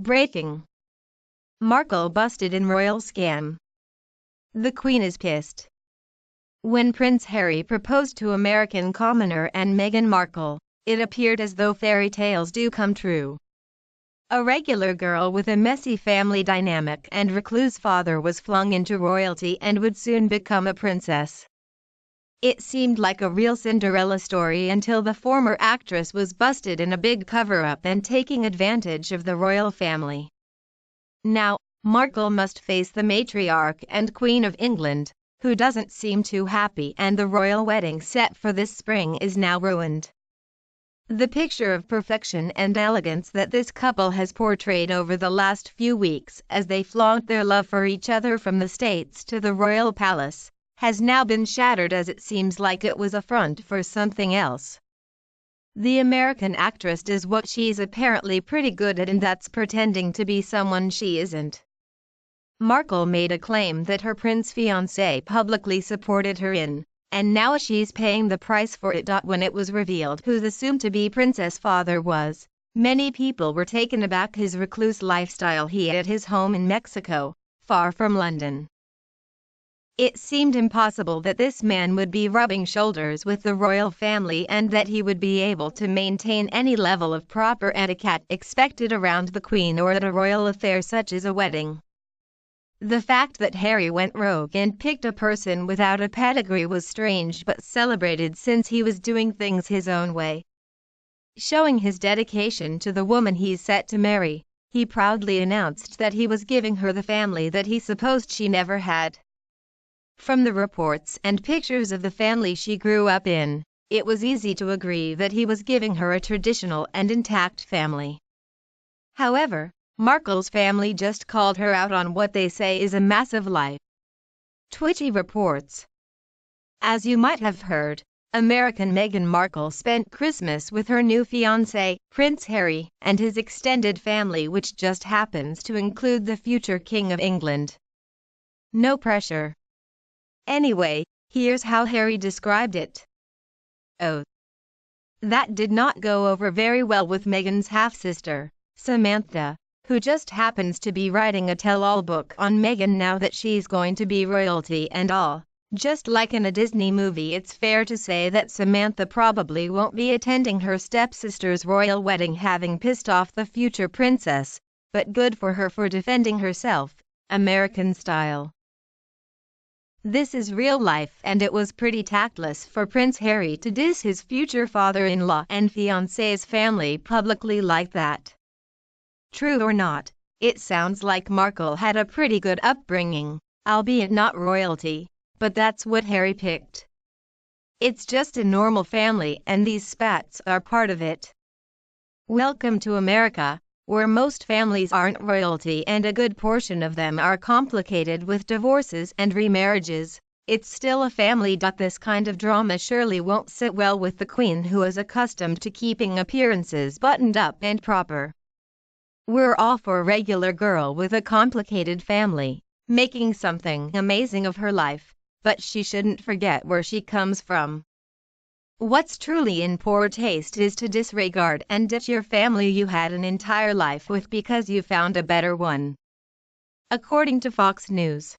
Breaking. Markle busted in royal scam. The Queen is pissed. When Prince Harry proposed to American commoner and Meghan Markle, it appeared as though fairy tales do come true. A regular girl with a messy family dynamic and recluse father was flung into royalty and would soon become a princess. It seemed like a real Cinderella story until the former actress was busted in a big cover-up and taking advantage of the royal family. Now, Markle must face the matriarch and Queen of England, who doesn't seem too happy, and the royal wedding set for this spring is now ruined. The picture of perfection and elegance that this couple has portrayed over the last few weeks as they flaunt their love for each other from the States to the royal palace has now been shattered, as it seems like it was a front for something else. The American actress does what she's apparently pretty good at, and that's pretending to be someone she isn't. Markle made a claim that her prince fiancé publicly supported her in, and now she's paying the price for it. When it was revealed who the soon-to-be princess father was, many people were taken aback. His recluse lifestyle he had at his home in Mexico, far from London. It seemed impossible that this man would be rubbing shoulders with the royal family and that he would be able to maintain any level of proper etiquette expected around the Queen or at a royal affair such as a wedding. The fact that Harry went rogue and picked a person without a pedigree was strange but celebrated, since he was doing things his own way. Showing his dedication to the woman he's set to marry, he proudly announced that he was giving her the family that he supposed she never had. From the reports and pictures of the family she grew up in, it was easy to agree that he was giving her a traditional and intact family. However, Markle's family just called her out on what they say is a massive lie. Twitchy reports. As you might have heard, American Meghan Markle spent Christmas with her new fiancé, Prince Harry, and his extended family, which just happens to include the future King of England. No pressure. Anyway, here's how Harry described it. Oh. That did not go over very well with Meghan's half-sister, Samantha, who just happens to be writing a tell-all book on Meghan now that she's going to be royalty and all. Just like in a Disney movie, it's fair to say that Samantha probably won't be attending her stepsister's royal wedding, having pissed off the future princess, but good for her for defending herself, American style. This is real life, and it was pretty tactless for Prince Harry to diss his future father-in-law and fiancé's family publicly like that. True or not, it sounds like Markle had a pretty good upbringing, albeit not royalty, but that's what Harry picked. It's just a normal family, and these spats are part of it. Welcome to America, where most families aren't royalty and a good portion of them are complicated with divorces and remarriages. It's still a family. This kind of drama surely won't sit well with the Queen, who is accustomed to keeping appearances buttoned up and proper. We're all for a regular girl with a complicated family, making something amazing of her life, but she shouldn't forget where she comes from. What's truly in poor taste is to disregard and ditch your family you had an entire life with because you found a better one. According to Fox News,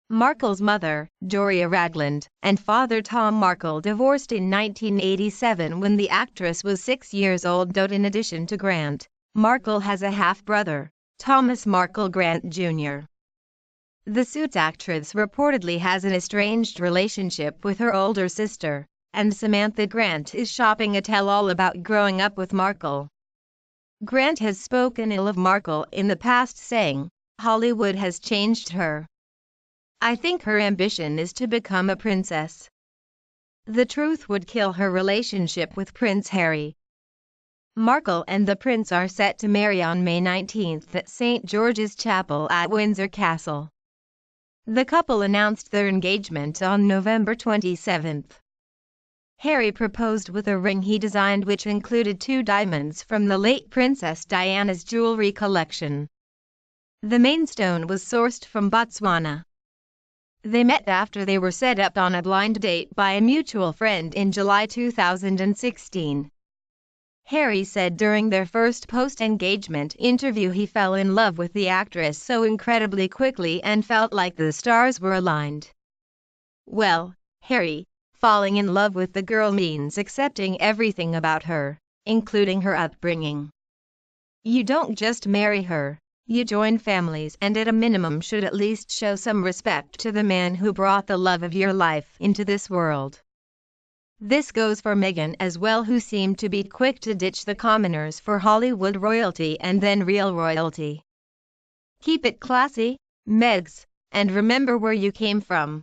Markle's mother, Doria Ragland, and father Tom Markle divorced in 1987 when the actress was 6 years old. In addition to Grant, Markle has a half-brother, Thomas Markle Grant Jr. The Suits actress reportedly has an estranged relationship with her older sister, and Samantha Grant is shopping a tell-all about growing up with Markle. Grant has spoken ill of Markle in the past, saying, "Hollywood has changed her. I think her ambition is to become a princess. The truth would kill her relationship with Prince Harry." Markle and the prince are set to marry on May 19 at St. George's Chapel at Windsor Castle. The couple announced their engagement on November 27. Harry proposed with a ring he designed, which included 2 diamonds from the late Princess Diana's jewelry collection. The main stone was sourced from Botswana. They met after they were set up on a blind date by a mutual friend in July 2016. Harry said during their first post-engagement interview he fell in love with the actress so incredibly quickly and felt like the stars were aligned. Well, Harry, falling in love with the girl means accepting everything about her, including her upbringing. You don't just marry her, you join families and at a minimum should at least show some respect to the man who brought the love of your life into this world. This goes for Meghan as well, who seemed to be quick to ditch the commoners for Hollywood royalty and then real royalty. Keep it classy, Megs, and remember where you came from.